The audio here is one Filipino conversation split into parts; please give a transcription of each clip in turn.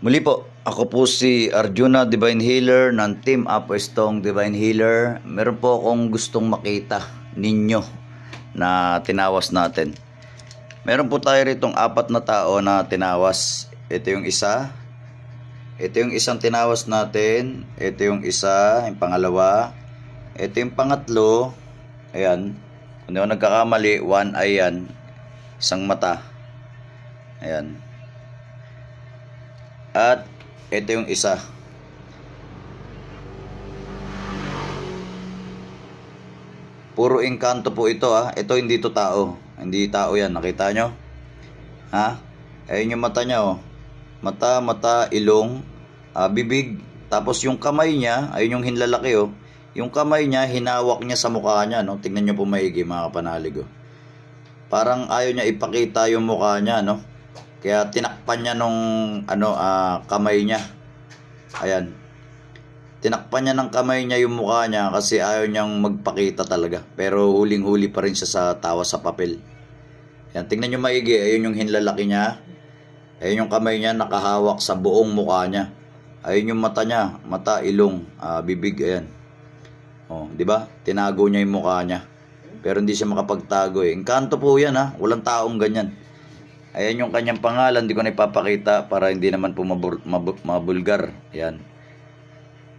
Muli po, ako po si Arjuna Divine Healer ng Team Apostong Divine Healer. Meron po akong gustong makita ninyo na tinawas natin. Meron po tayo ritong 4 na tao na tinawas. Ito yung isa. Ito yung isang tinawas natin. Ito yung isa, yung pangalawa. Ito yung pangatlo. Ayan. Kung di ako nagkakamali, 1 eye yan. Isang mata. Ayan. At ito yung isa. Puro engkanto po ito ha. Ito hindi to tao. Hindi tao yan. Nakita nyo? Ha? Ayun yung mata niya oh. Mata, ilong, bibig. Tapos yung kamay niya, ayun yung hinlalaki oh. Yung kamay niya, hinawak niya sa mukha niya no. Tingnan nyo po maigi mga kapanalig oh. Parang ayaw niya ipakita yung mukha niya no. Kaya tinakpan niya nung kamay niya. Ayan. Tinakpan niya ng kamay niya yung mukha niya kasi ayaw niyang magpakita talaga. Pero huling-huli pa rin siya sa tawa sa papel. Ayan, tingnan niyo maigi. Ayun yung hinlalaki niya. Ayun yung kamay niya nakahawak sa buong mukha niya. Ayun yung mata niya, mata, ilong, bibig, ayan. Oh, 'di ba? Tinago niya yung mukha niya. Pero hindi siya makapagtago eh. Engkanto po 'yan ha. Walang taong ganyan. Ayan yung kanyang pangalan, hindi ko na ipapakita para hindi naman po mabulgar. Ayan.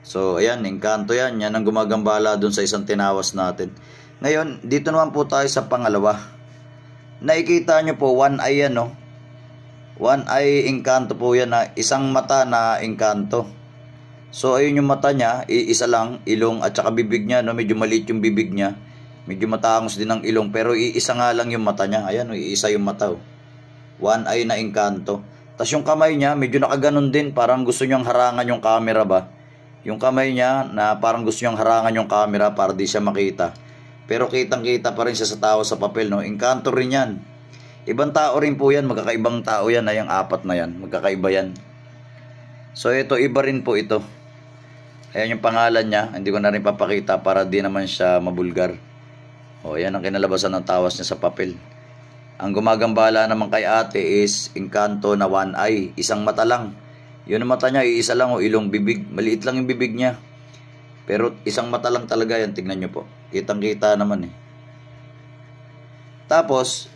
So, ayan, engkanto yan. Yan ang gumagambala dun sa isang tinawas natin. Ngayon, dito naman po tayo sa pangalawa. Nakikita nyo po, 1 eye yan, no? 1 eye, engkanto po yan, na isang mata na engkanto. So, ayun yung mata niya, iisa lang, ilong at saka bibig niya, no? Medyo maliit yung bibig niya. Medyo matangos din ang ilong, pero iisa nga lang yung mata niya. Ayan, iisa yung mata, oh. 1 eye na engkanto. Tapos yung kamay niya, medyo nakaganon din. Parang gusto niyang harangan yung camera ba. Yung kamay niya, na parang gusto niyang harangan yung camera para di siya makita. Pero kitang-kita pa rin siya sa tao sa papel, no? Engkanto rin yan. Ibang tao rin po yan. Magkakaibang tao yan na yung 4 na yan. Magkakaiba yan. So ito, iba rin po ito. Ayan yung pangalan niya. Hindi ko na rin papakita para di naman siya mabulgar. O, ayan ang kinalabasan ng tawas niya sa papel. Ang gumagambala naman kay ate is engkanto na 1 eye. Isang mata lang. Yun ang mata niya, iisa lang o ilong, bibig. Maliit lang yung bibig niya. Pero isang mata lang talaga yan. Tingnan nyo po. Kitang-kita naman eh. Tapos,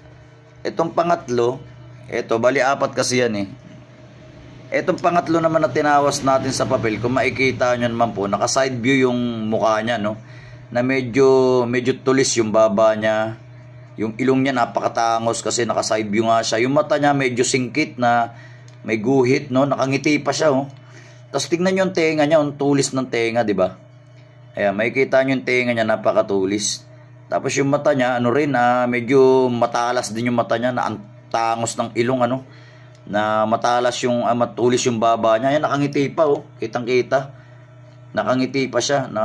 itong pangatlo, bali 4 kasi yan eh. Itong pangatlo naman na tinawas natin sa papel, kung makikita nyo naman po, naka-side view yung mukha niya, no? Na medyo tulis yung baba niya. Yung ilong niya napakatangos kasi naka-side view nga siya. Yung mata niya medyo singkit na may guhit, no? Nakangiti pa siya, oh. Tapos tingnan niyo yung tenga niya, ang tulis ng tenga, 'di ba? Ayan, makikita niyo yung tenga niya, napakatulis. Tapos yung mata niya, medyo matalas din yung mata niya, na ang tangos ng ilong, na matalas yung matulis yung baba niya. Ayan, nakangiti pa, oh. Kitang-kita. Nakangiti pa siya na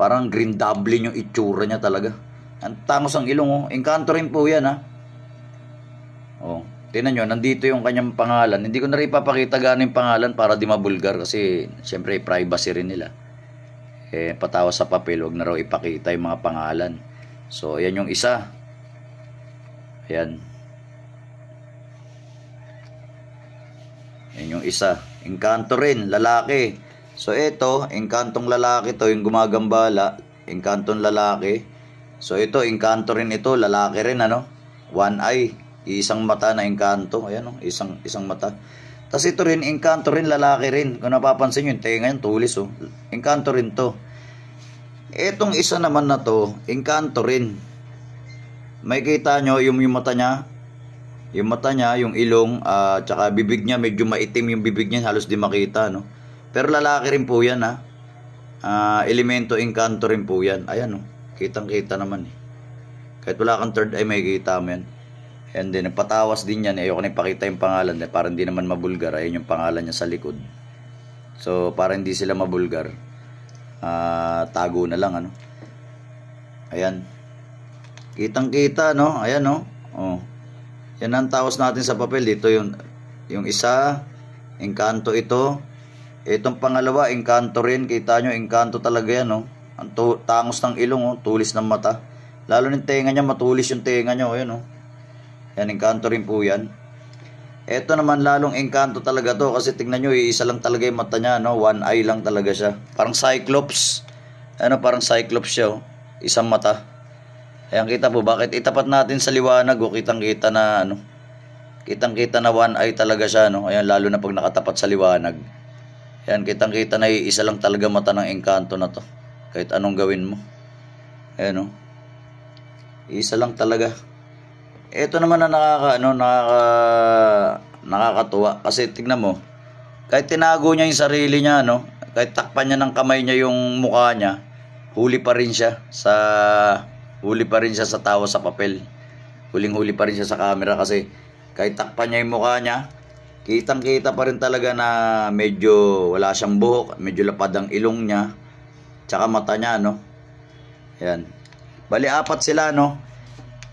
parang green goblin yung itsura niya talaga. Ang tangos ang ilong, oh. Engkanto rin po yan, ha. Oh, tingnan nyo, nandito yung kanyang pangalan. Hindi ko na rin ipapakita gano'n yung pangalan para di mabulgar kasi syempre privacy rin nila. Patawa sa papel, wag na raw ipakita yung mga pangalan. So, ayan yung isa. Ayan. Ayan yung isa. Engkanto rin, lalaki. So, ito, engkantong lalaki to, yung gumagambala. Engkantong lalaki. So ito, engkanto rin ito, lalaki rin 1 eye, isang mata na engkanto, ayan isang mata. Tapos ito rin, engkanto rin, lalaki rin. Kung napapansin nyo, yung tenga yan, tulis oh. Engkanto rin to. Etong isa naman na to, engkanto rin. May kita nyo yung mata niya, yung ilong, tsaka bibig niya, medyo maitim yung bibig niya, halos di makita, no? Pero lalaki rin po yan, ha. Elemento engkanto rin po yan, ayan, no? Kitang-kita naman eh. Kahit wala kang third eye, may kita mo yan. And then, patawas din yan. Ayoko na ipakita yung pangalan para hindi naman mabulgar. Ayun yung pangalan niya sa likod. So, para hindi sila mabulgar, tago na lang, Ayan. Kitang-kita, no? Ayan, no? Oh. Yan ang tawas natin sa papel. Dito yung isa, engkanto ito. Itong pangalawa, engkanto rin. Kita nyo, engkanto talaga yan, no? Ang tangos ng ilong, oh, tulis ng mata. Lalo ng tenga niya, matulis yung tenga niya, oh, yan, oh. Yan, engkanto rin po yan. Ito naman lalong engkanto talaga to kasi tingnan nyo, isa lang talaga yung mata niya, no? One eye lang talaga siya. Parang Cyclops. Ano, parang Cyclops siya, oh. Isang mata. Ayan, kita po, bakit itapat natin sa liwanag, oh, kitang-kita na, ano, kitang-kita na one eye talaga siya, no? Ayan, lalo na pag nakatapat sa liwanag. Ayan, kitang-kita na isa lang talaga mata ng engkanto na to. Kahit anong gawin mo. Ayan, oh. Isa lang talaga. Ito naman na nakakatuwa kasi tignan mo, kahit tinago niya yung sarili niya, no, kahit takpan niya ng kamay niya yung mukha niya, huli pa rin siya sa tawa sa papel. Huling-huli pa rin siya sa camera kasi kahit takpan niya yung mukha niya, kitang-kita pa rin talaga na medyo wala siyang buhok, medyo lapad ang ilong niya, tsaka mata niya, no. Yan. Bali, 4 sila, no.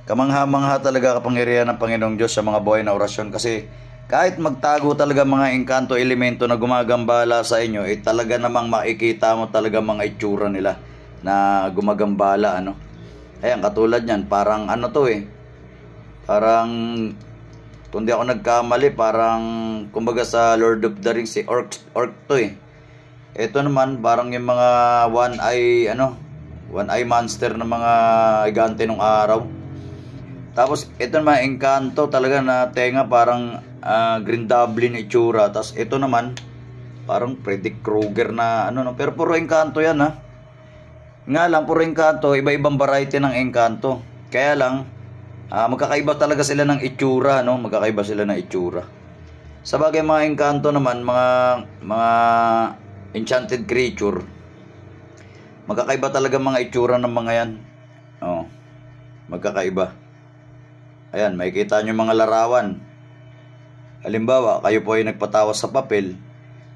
Kamangha-mangha talaga kapangyarihan ng Panginoong Diyos sa mga buhay na orasyon kasi kahit magtago talaga mga engkanto elemento na gumagambala sa inyo, talaga namang makikita mo talaga mga itsura nila na gumagambala, ano. Ayan, katulad niyan, parang ano to parang, kung di ako nagkamali, parang kumbaga sa Lord of the Rings, orc to Ito naman parang yung mga one eye monster na mga higante nung araw. Tapos ito naman engkanto talaga na tenga parang Green Goblin itsura. Tapos ito naman parang Freddy Krueger na no. Pero puro engkanto yan, ha. Nga lang, puro engkanto, iba-ibang variety ng engkanto. Kaya lang magkakaiba talaga sila ng itsura, no. Magkakaiba sila ng itsura. Sa bagay mga engkanto naman, mga enchanted creature, magkakaiba talaga mga itsura ng mga yan. Oh, magkakaiba. Ayan, makikita nyo mga larawan. Halimbawa, kayo po ay nagpatawas sa papel.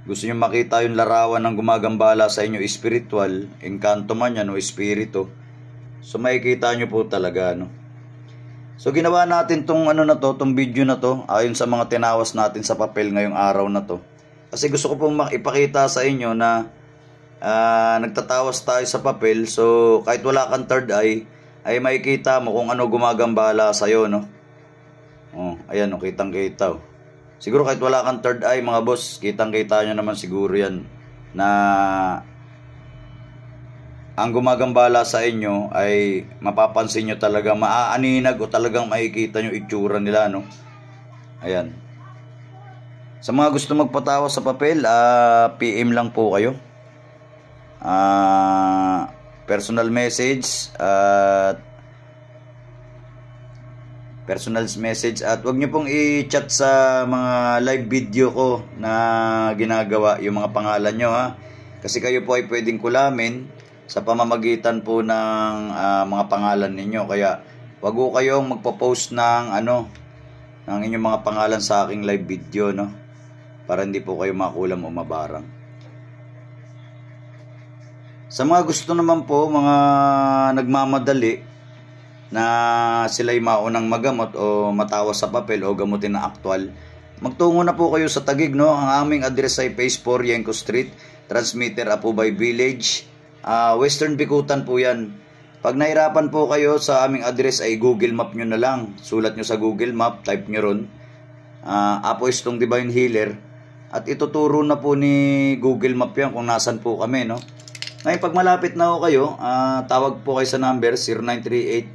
Gusto nyo makita yung larawan ng gumagambala sa inyo, spiritual, engkanto man yan o espiritu. So makikita nyo po talaga, no. So ginawa natin tong tong video na to, ayon sa mga tinawas natin sa papel ngayong araw na to. Kasi gusto ko pong ipakita sa inyo na nagtatawas tayo sa papel. So kahit wala kang third eye, ay makikita mo kung ano gumagambala sa'yo, no. Oh, ayan, oh, kitang-kita, oh. Siguro kahit wala kang third eye, mga boss, kitang-kita nyo naman siguro yan na ang gumagambala sa inyo ay mapapansin nyo talaga, maaaninag o talagang makikita nyo itsura nila, no. Ayan. Sa mga gusto magpatawas sa papel, PM lang po kayo. Personal message at wag nyo pong i-chat sa mga live video ko na ginagawa yung mga pangalan nyo, ha, kasi kayo po ay pwedeng kulamin sa pamamagitan po ng mga pangalan ninyo. Kaya wag po kayong magpo-post ng ng inyong mga pangalan sa aking live video, no, para hindi po kayo makulam o mabarang. Sa mga gusto naman po, mga nagmamadali na sila'y maunang magamot o matawas sa papel o gamutin na aktwal, magtungo na po kayo sa Taguig, no. Ang aming address ay Phase 4 Yenko Street, Transmitter Apubay Village, Western Bikutan po yan. Pag nahirapan po kayo sa aming address ay Google Map nyo na lang. Sulat nyo sa Google Map, type nyo ron Apo Istong Divine Healer, at ituturo na po ni Google Map yan kung nasan po kami, no. Ngayon, pag malapit na ho kayo, tawag po kayo sa number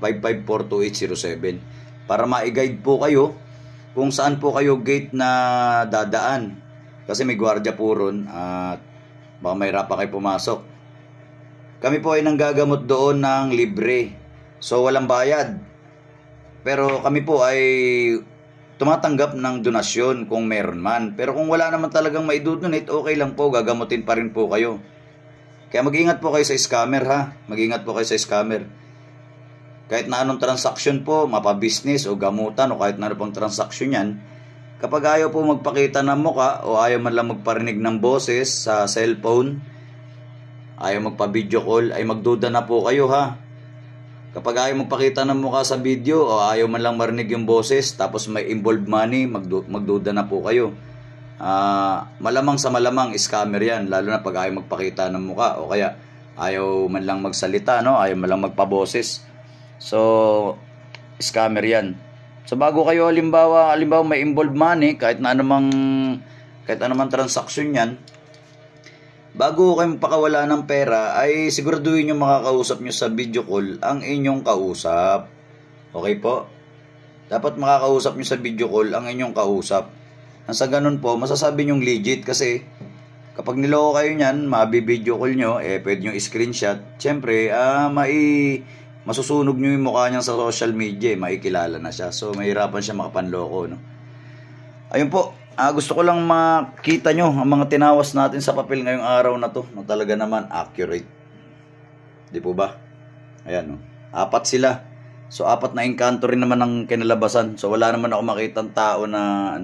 0938-554-2807 para ma-guide po kayo kung saan po kayo gate na dadaan. Kasi may gwardiya po ron at baka mahirapan kayo pumasok. Kami po ay nanggagamot doon ng libre. So, walang bayad. Pero kami po ay tumatanggap ng donasyon kung meron man. Pero kung wala naman talagang maidudonate, okay lang po, gagamutin pa rin po kayo. Kaya mag-ingat po kayo sa scammer, ha. Mag-ingat po kayo sa scammer. Kahit na anong transaksyon po, mapa-business o gamutan o kahit na ano pang transaksyon yan, kapag ayaw po magpakita ng muka o ayaw man lang magparinig ng boses sa cellphone, ayaw magpa-video call, ay magduda na po kayo, ha. Kapag ayaw magpakita ng muka sa video o ayaw man lang marinig yung boses tapos may involved money, magduda na po kayo. Malamang sa malamang scammer yan, lalo na pag ayaw magpakita ng muka o kaya ayaw man lang magsalita, no, ayaw man lang magpaboses. So scammer yan. So bago kayo halimbawa may involved money, kahit anumang transaction yan, bago kayo pakawala ng pera, ay siguraduhin nyo makakausap nyo sa video call ang inyong kausap. Okay po? Dapat makakausap nyo sa video call ang inyong kausap. Nang sa ganun po, masasabi nyong legit kasi kapag niloko kayo nyan, mabi-video call nyo, pwede nyo screenshot. Siyempre, masusunog nyo yung mukha niyan sa social media, makikilala na siya. So, mahirapan siya makapanloko, no? Ayun po. Gusto ko lang makita nyo ang mga tinawas natin sa papel ngayong araw na to na talaga naman accurate. Di po ba? Ayan, no? 4 sila. So 4 na engkanto rin naman ang kinalabasan. So wala naman ako makitang tao na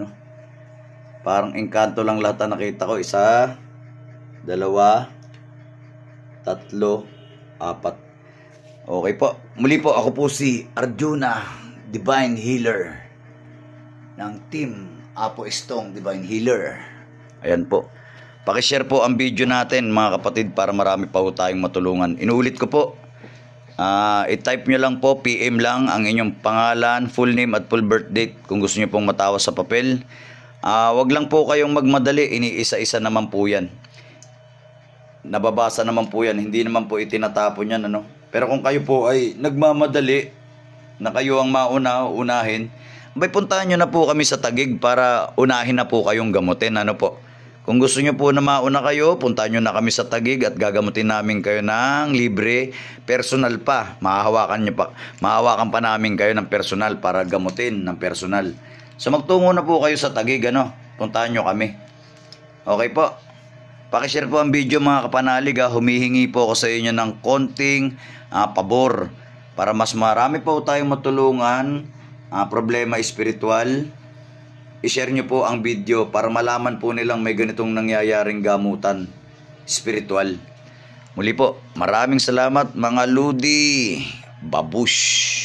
parang engkanto lang lahat na nakita ko. 1, 2, 3, 4. Okay po. Muli po, ako po si Arjuna, Divine Healer ng Team Apo Estong Divine Healer. Ayan po. Pakishare po ang video natin mga kapatid para marami pa po tayong matulungan. Inuulit ko po. I-type nyo lang po, PM lang ang inyong pangalan, full name at full birth date kung gusto nyo pong matawas sa papel. Wag lang po kayong magmadali. Iniisa-isa naman po yan. Nababasa naman po yan. Hindi naman po itinatapon yan. Pero kung kayo po ay nagmamadali na kayo ang unahin, may puntahan nyo na po kami sa Taguig para unahin na po kayong gamutin. Po? Kung gusto nyo po na mauna kayo, puntahan nyo na kami sa Taguig at gagamutin namin kayo ng libre, personal pa. Mahahawakan pa namin kayo ng personal para gamutin ng personal. So magtungo na po kayo sa Taguig, puntahan nyo kami. Okay po. Pakishare po ang video mga kapanalig. Humihingi po ako sa inyo ng konting pabor para mas marami po tayong matulungan. Problema espiritual, i-share nyo po ang video para malaman po nilang may ganitong nangyayaring gamutan espiritual. Muli po, maraming salamat mga Ludi. Babush!